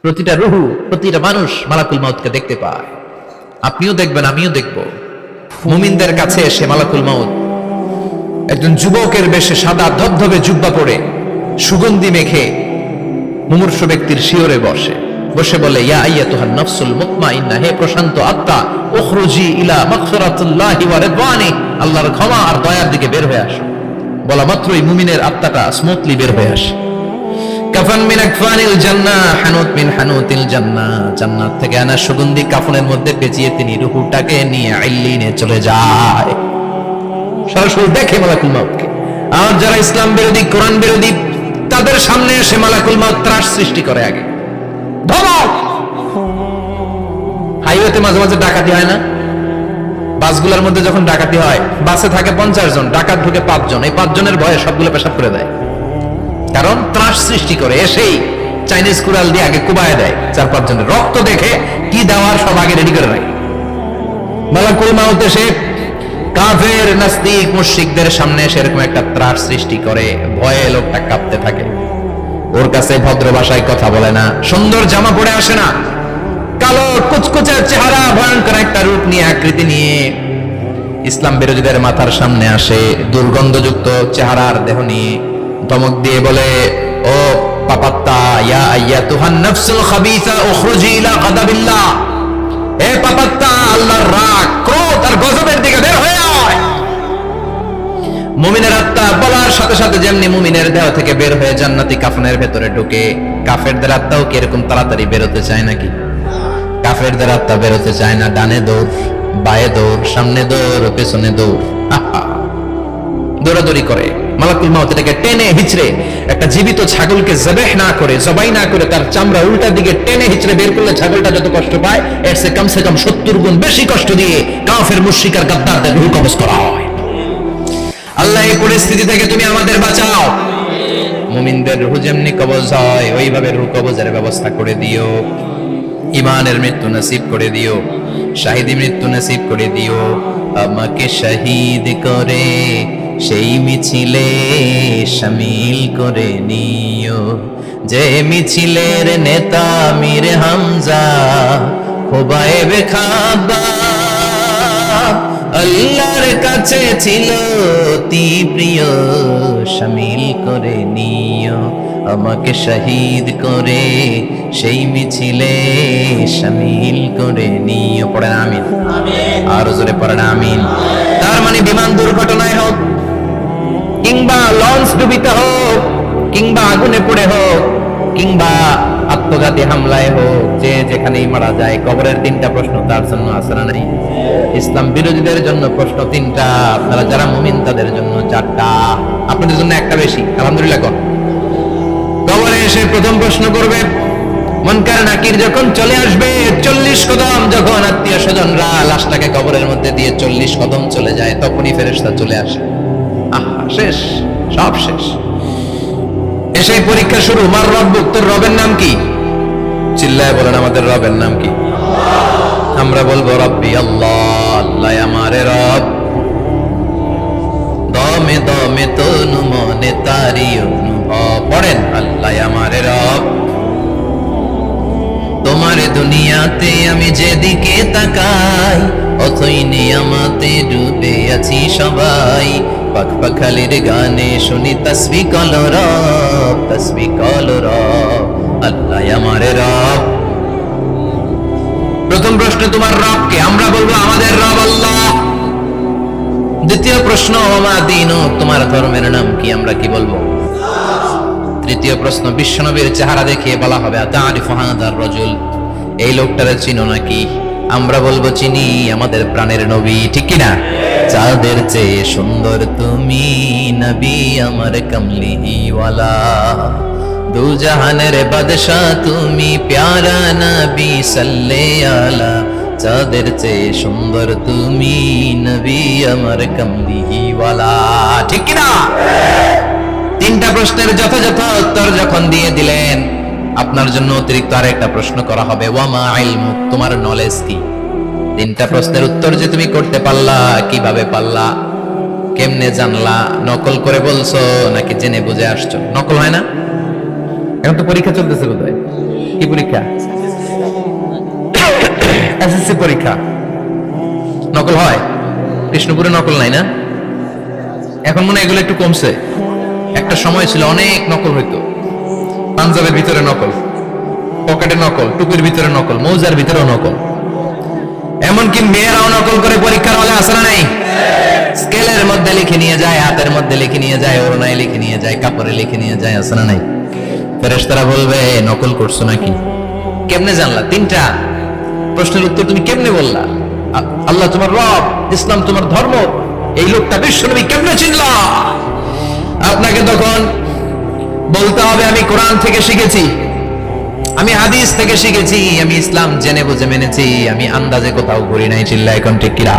প্রতিটা রুহু, প্রতিটা মানুষ মালাকুল মাউতকে দেখতে পায়। আপনিও দেখবেন, আমিও দেখব। মুমিনদের কাছে এসে মালাকুল মাউত একজন যুবকের বেশে সাদা ধবধবে জুব্বা পরে সুগন্ধি মেখে মুমূর্ষু ব্যক্তির শিয়রে বসে বলে, ইয়া আইয়াতুহান নাফসুল মুতমাইন্না, হে প্রশান্ত আত্মা, উখরুজি ইলা মাগফিরাতিল্লাহি ওয়া রিদওয়ানি, আল্লাহর ক্ষমা আর দয়ার দিকে বের হয়ে আসো। বলা মাত্রই মুমিনের আত্মাটা স্মুথলি বের হয়ে আসে। কাফান মিন আকফানিল জান্নাহ, হানুত মিন হানুতিল জান্নাহ, জান্নাত থেকে আনা সুগন্ধি কাফনের মধ্যে পেঁচিয়ে তিনি রূহটাকে নিয়ে ইল্লিনে চলে যায়। সরাসরি দেখে মালাকুল মাউতকে। আর যারা ইসলাম বিরোধী, কোরআন বিরোধী, তাদের সামনে এসে মালাকুল মাউত ত্রাস সৃষ্টি করে। আগে ধমক। হাইওয়েতে মাঝে মাঝে ডাকাতি হয় না? বাসগুলোর মধ্যে যখন ডাকাতি হয়, বাসে থাকে 50 জন, ডাকাত ঢুকে 5 জন, এই 5 জনের ভয়ে সবগুলো পেশাব করে দেয়। কারণ ত্রাস সৃষ্টি করে। এসেই চাইনিজ কুড়াল দিয়ে আগে কুবায় দেয় 4-5 জনের। রক্ত দেখে কি দেওয়ার সব আগে রেডি করে রাখে। মালাকুল মাউত এসে কাফের, নাস্তিক, মুশরিকদের সামনে এসে এরকম একটা ত্রাস সৃষ্টি করে। ভয়ে লোকটা কাঁপতে থাকে। ওর কাছে ভদ্র ভাষায় কথা বলে না, সুন্দর জামা পরে আসে না, কালো কুচকুচে চেহারা, ভয়ঙ্কর একটা রূপ নিয়ে, আকৃতি নিয়ে ইসলাম বিরোধীদের মাথার সামনে আসে। দুর্গন্ধযুক্ত চেহারার দেহ নিয়ে ধমক দিয়ে বলে, ও পাপাত্তা, ইয়া আইয়াতুহান নাফসুল খাবিসা উখরুজি ইলা গাদাবিল্লাহ, এ পাপাত্তা, আল্লাহর রাগ, ক্রোধ আর গজবের দিকে বের হয়ে আয়। মুমিনের আত্মা বলার সাথে সাথে যেমনি মুমিনের দেহ থেকে বের হয়ে জান্নাতি কাফনের ভেতরে ঢুকে, কাফেরদের আত্মাও কি এরকম তাড়াতাড়ি বেরোতে চায় নাকি? কাফেরদের আত্মা বেরোতে চায় না। ডানে দৌড়, বায়ে দৌড়, সামনে দৌড়, পেছনে দৌড়, দৌড়াদৌড়ি করে। মালাকুল মাউত এটাকে টেনে হিচড়ে, একটা জীবিত ছাগলকে জবাই না করে তার চামড়া উল্টা দিকে টেনে হিচড়ে বের করলে ছাগলটা যত কষ্ট পায়, এর চেয়ে কমসে কম 70 গুণ বেশি কষ্ট দিয়ে কাফের, মুশরিক আর গাদ্দারদের রূহ কবজ করা হয়। আল্লাহ, এই পরিস্থিতি থেকে তুমি আমাদের বাঁচাও। মুমিনদের রূহ যেমনি কবজ হয়, ওইভাবে রূহ কবজের ব্যবস্থা করে দিও। ইমানের মৃত্যু নসিব করে দিও, শাহিদি মৃত্যু নসিব করে দিও। আমাকে শহীদ করে সেই মিছিলে শামিল করে নিও, যে মিছিলের নেতা মীর হামজা, খোবায়েবে খাব্বাব, আল্লাহর কাছে ছিল অতি প্রিয়, শামিল করে নিও। আমাকে শহীদ করে সেই মিছিলে শামিল করে নিও। পড়েন আমিন। আরো জোরে পড়েন আমিন। তার মানে বিমান দুর্ঘটনায় হোক, কিংবা লঞ্চ ডুবিতে হোক, কিংবা আগুনে পড়ে হোক, কিংবা আত্মঘাতী হামলায় হোক, যে যেখানেই মারা যায়, কবরের 3টা প্রশ্ন তার জন্য আছে না নাই? ইসলাম বিরোধীদের জন্য প্রশ্ন 3টা, আপনারা যারা মুমিন তাদের জন্য 4টা, আপনাদের জন্য একটা বেশি। আলহামদুলিল্লাহ। কবরে এসে প্রথম প্রশ্ন করবে মুনকার নাকির যখন চলে আসবে, 40 কদম যখন আত্মীয় স্বজনরা লাশটাকে কবরের মধ্যে দিয়ে 40 কদম চলে যায়, তখনই ফেরেশতা চলে আসে। শেষ, সব শেষ। এসে পরীক্ষা শুরু। মার রব্বুক, তোর রবের নাম কি? চিল্লায় বলেন, আমাদের রবের নাম কি? আমরা বলবো রব্বি আল্লাহ, আল্লাহ আমারে রব। দমে দমে তনু মনে তারি অনুভব। পড়েন, আল্লাহ আমারে রব। তোমার দুনিয়াতে আমি যেদিকে তাকাই, অথই নিয়ামতে ডুবে আছি সবাই। পাখপাখালির গানে শুনি তাসবিহ কল রব, তাসবিহ কল রব, আল্লাহ আমারে রব। প্রথম প্রশ্ন, তোমার রব কে? আমরা বলবো আমাদের রব আল্লাহ। দ্বিতীয় প্রশ্ন, ওমা দীনুক, তোমার ধর্মের নাম কি? আমরা কি বলবো? তৃতীয় প্রশ্ন, বিশ্বনবীর চেহারা দেখিয়ে বলা হবে আতারিফু হাদার রাজুল, এই লোকটারে চিনো নাকি? আমরা বলবো চিনি, আমাদের প্রাণের নবী, ঠিক কিনা? চাঁদের চেয়ে সুন্দর তুমি নবী, আমার কমলিওয়ালা, দু জাহানের বাদশা তুমি, প্যারা নবী সাল্লে আলা। চাঁদের চেয়ে সুন্দর তুমি নবী, আমার কমলিওয়ালা, ঠিক কিনা? 3টা প্রশ্নের যথাযথ উত্তর যখন দিয়ে দিলেন, আপনার জন্য অতিরিক্ত আরেকটা প্রশ্ন করা হবে, ওয়ামা ইলমুক, তোমার নলেজ কি? 3টা প্রশ্নের উত্তর যে তুমি করতে পারলা, কিভাবে পারলা, কেমনে জানলা? নকল করে বলছো নাকি জেনে বুঝে আসছো? নকল হয় না? এখন তো পরীক্ষা চলতেছে বোধহয়। কি পরীক্ষা? এসএসসি পরীক্ষা। নকল হয়? কৃষ্ণপুরে নকল নাই না? এখন মনে হয় এগুলো একটু কমছে। একটা সময় ছিল অনেক নকল হইতো। পাঞ্জাবের ভিতরে নকল, পকেটে নকল, টুপির ভিতরে নকল, মৌজার ভিতরেও নকল, এমনকি মেয়েরাও নকল করে পরীক্ষার হলে আসে না নাই? স্কেলের মধ্যে লিখে নিয়ে যায়, হাতের মধ্যে লিখে নিয়ে যায়, ওড়নায় লিখে নিয়ে যায়, কাপড়ে লিখে নিয়ে যায়, আসে না নাই? ফেরেশতারা বলবে নকল করছো নাকি? কেমনে জানলা? তিনটা প্রশ্নের উত্তর তুমি কেমনে বললা? আল্লাহ তোমার রব, ইসলাম তোমার ধর্ম, এই লোকটা বিশ্বনবী কেমনে চিনলা? আপনাকে তখন বলতে হবে আমি কোরআন থেকে শিখেছি, আমি হাদিস থেকে শিখেছি, আমি ইসলাম জেনে বুঝে মেনেছি, আমি আন্দাজে কোথাও ঘুরি নাই। চিল্লা এখন ঠিক কিনা?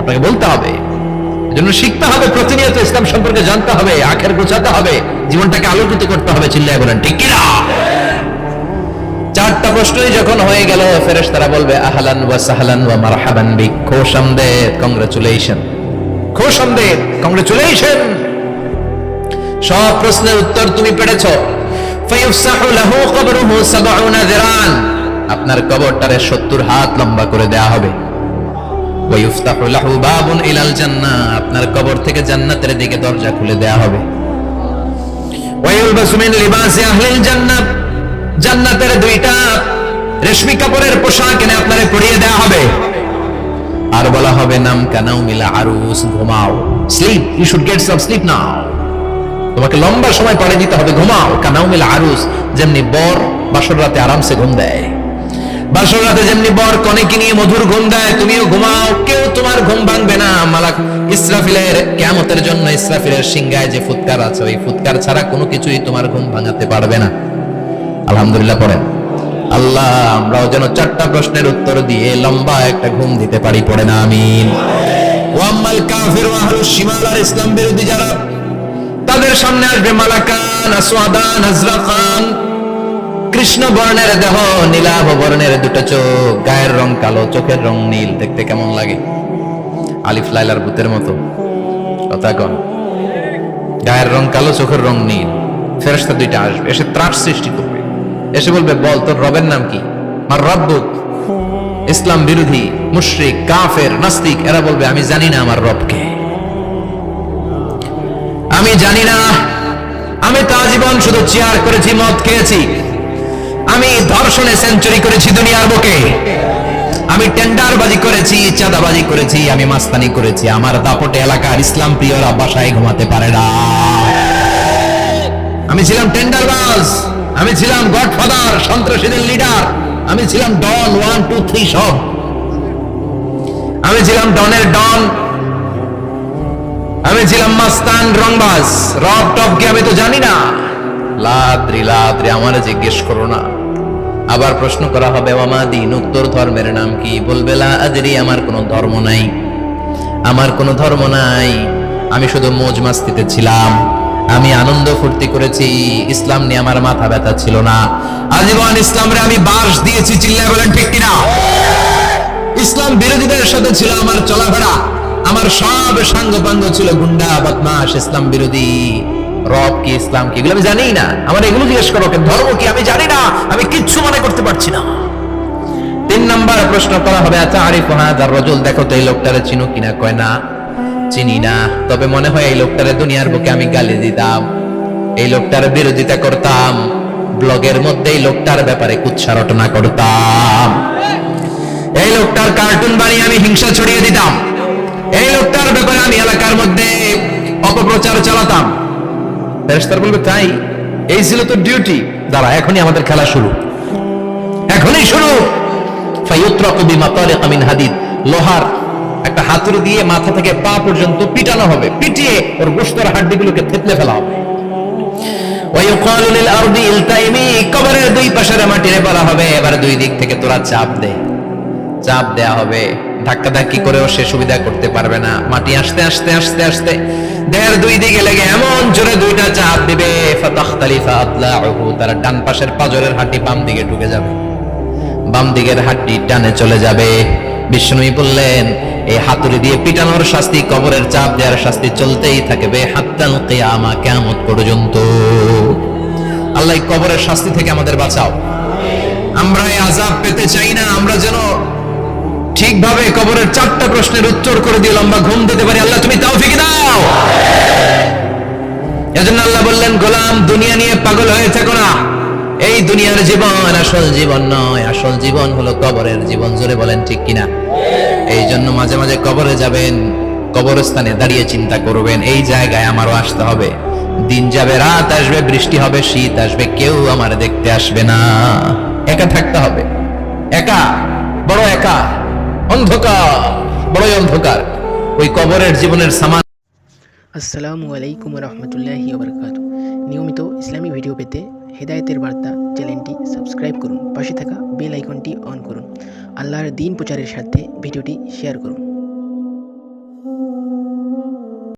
আপনাকে বলতে হবে, এজন্য শিখতে হবে, প্রতিনিয়ত ইসলাম সম্পর্কে জানতে হবে, আখের গোছাতে হবে, জীবনটাকে আলোকিত করতে হবে। চিল্লায় বলেন ঠিক কিনা? চারটা প্রশ্নই যখন হয়ে গেল, ফেরেশতারা বলবে আহলান ওয়া সাহলান ওয়া মারহাবান বিক, খোশামদেদ, কংগ্রাচুলেশন, খোশামদেদ, কংগ্রাচুলেশন, সব প্রশ্নের উত্তর তুমি পেরেছো। ফায়ুফসাহু লাহু কবরুহু 70 যিরান, আপনার কবরটারে 70 হাত লম্বা করে দেয়া হবে। ওয়া ইফতাহু লাহু বাবুন ইলাল জান্নাহ, আপনার কবর থেকে জান্নাতের দিকে দরজা খুলে দেয়া হবে। ওয়া ইলবাসু মিন লিবাসি আহলিল জান্নাহ, জান্নাতের দুইটা রেশমি কাপড়ের পোশাক এনে আপনারে পরিয়ে দেয়া হবে। আর বলা হবে নাম কানাউ মিলা আরুস, ঘুমাও, sleep, you should get some sleep now, তোমাকে লম্বা সময় পড়ে দিতে হবে, ঘুমাও। কানাউ মিলা আরুস, যেমনি বর বাসর রাতে আরামসে ঘুম দেয়, বাসর রাতে যেমনি বর কনেকে নিয়ে মধুর ঘুম দেয়, তুমিও ঘুমাও, কেউ তোমার ঘুম ভাঙবে না। মালাক ইসরাফিলের, কিয়ামতের জন্য ইসরাফিলের সিংহায় যে ফুৎকার আছে, ওই ফুৎকার ছাড়া কোনো কিছুই তোমার ঘুম ভাঙাতে পারবে না। আলহামদুলিল্লাহ পড়েন। আল্লাহ আমরাও যেন চারটা প্রশ্নের উত্তর দিয়ে লম্বা একটা ঘুম দিতে পারি, পড়ে না আমিন। ওয়াম্মাল কাফির ওয়া আহলুশ শিমাল, আর ইসলাম বিরোধী যারা, তাদের সামনে আসবে মালাকান আসওয়াদান আজরাকান, কৃষ্ণ বর্ণের দেহ, নীলাভ বর্ণের দুটো চোখ, গায়ের রং কালো, চোখের রং নীল, দেখতে কেমন লাগে? আলিফ লাইলার ভূতের মতো। কথা কন, গায়ের রং কালো, চোখের রং নীল। ফেরেশতা দুইটা আসবে, এসে ত্রাস সৃষ্টি করবে, এসে বলবে বল তোর রবের নাম কি? মার রব্বুক। ইসলাম বিরোধী মুশরিক, কাফের, নাস্তিক এরা বলবে আমি জানি না আমার রবকে, আমি জানি না, আমি তো আজীবন শুধু চেয়ার করেছি, মদ খেয়েছি, আমি ধর্ষণে সেঞ্চুরি করেছি দুনিয়ার বুকে, আমি টেন্ডারবাজি করেছি, চাঁদাবাজি করেছি, আমি মাস্তানি করেছি, আমার দাপটে এলাকার ইসলাম প্রিয়রা বাসায় ঘুমাতে পারে না, আমি ছিলাম টেন্ডারবাজ, আমি ছিলাম গডফাদার, সন্ত্রাসীদের লিডার, আমি ছিলাম ডন 1 2 3 সব, আমি ছিলাম ডনের ডন, আমি ছিলাম মাস্তান, রংবাজ, রব টপ কি আমি তো জানি না। লাদ্রি লাদ্রি, আমার জিজ্ঞেস করো না। আবার প্রশ্ন করা হবে ওয়ামা দীনুক, তোর ধর্মের নাম কি? বলবে লা আদরি, আমার কোনো ধর্ম নাই, আমার কোনো ধর্ম নাই, আমি শুধু মৌজ মাস্তিতে ছিলাম, আমি আনন্দ ফুর্তি করেছি, ইসলাম নিয়ে আমার মাথা ব্যথা ছিল না, আজীবন ইসলামরে আমি বাস দিয়েছি। চিল্লায় বলেন ঠিক কিনা? ইসলাম বিরোধীদের সাথে ছিল আমার চলাফেরা, আমার সব সাঙ্গপাঙ্গ ছিল গুন্ডা বদমাশ, ইসলাম বিরোধী। রব কি, ইসলাম কি, এগুলো আমি জানি না, আমার এগুলো জিজ্ঞেস করো, ধর্ম কি আমি জানি না, আমি কিচ্ছু মনে করতে পারছি না। 3 নাম্বার প্রশ্ন করা হবে আতারিফু হাযার রাজুল, দেখো তো এই লোকটারে চিনো কিনা? কয় না, চিনি না, তবে মনে হয় এই লোকটারে দুনিয়ার বুকে আমি গালি দিতাম, এই লোকটার বিরোধিতা করতাম, ব্লগের মধ্যে এই লোকটার ব্যাপারে কুৎসা রটনা করতাম, এই লোকটার কার্টুন বানিয়ে আমি হিংসা ছড়িয়ে দিতাম, এই লোকটার ব্যাপারে আমি এলাকার মধ্যে অপপ্রচার চালাতাম। ফেরেশতারা বলবে তাই, এই ছিল তো ডিউটি, দাঁড়া এখনই আমাদের খেলা শুরু, এখনই শুরু। ফায়ুতরাকু বিমাতারিক মিন হাদিদ, লোহার একটা হাতুড়ি দিয়ে মাথা থেকে পা পর্যন্ত পিটানো হবে, পিটিয়ে ওর গোশতের হাড্ডিগুলোকে থেতলে ফেলা হবে। ওয়ায়ুকালু লিল আরদি ইলতাইমি, কবরের দুই পাশের মাটিরে বলা হবে এবার দুই দিক থেকে তোরা চাপ দে, চাপ দেয়া হবে, ধাক্কা ধাক্কি করেও সে সুবিধা করতে পারবে না, মাটি আস্তে আস্তে আস্তে আস্তে দেহের দুই দিকে লেগে এমন জোরে দুইটা চাপ দিবে, ফাতাখতালিফা আতলাউহু, তার ডান পাশের পাজরের হাড্ডি বাম দিকে ঢুকে যাবে, বাম দিকের হাড্ডি ডানে চলে যাবে। বিষ্ণুই বললেন এই হাতুড়ি দিয়ে পিটানোর শাস্তি, কবরের চাপ দেওয়ার শাস্তি চলতেই থাকবে হাত্তাল কিয়ামা, কিয়ামত পর্যন্ত। আল্লাহ কবরের শাস্তি থেকে আমাদের বাঁচাও। আমরা এই আযাব পেতে চাই না। আমরা যেন ঠিকভাবে কবরের 4টা প্রশ্নের উত্তর করে দিয়ে লম্বা ঘুম দিতে পারি। আল্লাহ তুমি তৌফিক দাও। এজন্য আল্লাহ বললেন, গোলাম দুনিয়া নিয়ে পাগল হয়ে থেকো না। এই দুনিয়ার জীবন আসল জীবন নয়, আসল জীবন হলো কবরের জীবন। জোরে বলেন ঠিক কিনা? এই জন্য মাঝে মাঝে কবরে যাবেন, কবরস্থানে দাঁড়িয়ে চিন্তা করবেন, এই জায়গায় আমারও আসতে হবে। দিন যাবে, রাত আসবে, বৃষ্টি হবে, শীত আসবে, কেউ আমার দেখতে আসবে না। একা থাকতে হবে, একা, বড় একা, অন্ধকার, বড়ই অন্ধকার। ওই কবরের জীবনের সামান। আসসালামু আলাইকুম রহমতুল্লাহি ওবরকাতুহু। নিয়মিত ইসলামী ভিডিও পেতে হেদায়েতের বার্তা চ্যানেলটি সাবস্ক্রাইব করুন, পাশে থাকা বেল আইকনটি অন করুন। আল্লাহর দ্বীন প্রচারের সাথে ভিডিওটি শেয়ার করুন।